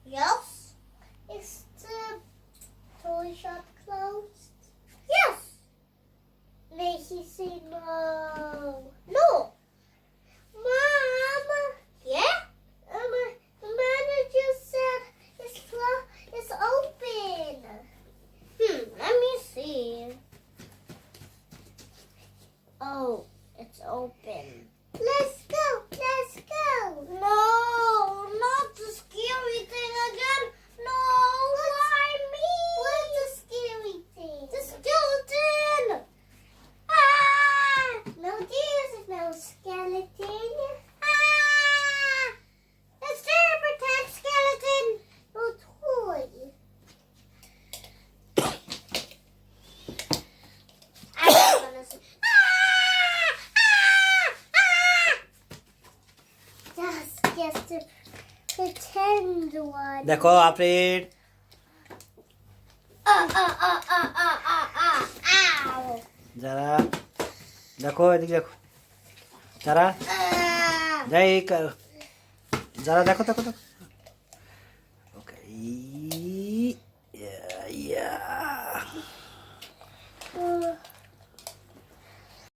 Yes. Is the toy shop closed? Yes. May he say no? No. Mom. Yeah. The manager said it's open. Let me see. Oh, it's open. Let's go. Let's go. No, not the scary thing again. No, why me? What's the scary thing? The skeleton. Ah! No, there's no skeleton. Ah! It's Super Ted skeleton. No toy. I'm gonna say. Just to pretend one. দেখো Afrin Ow. যারা দেখো এদিকে দেখো যারা যাই যারা দেখো দেখো দেখো ওকে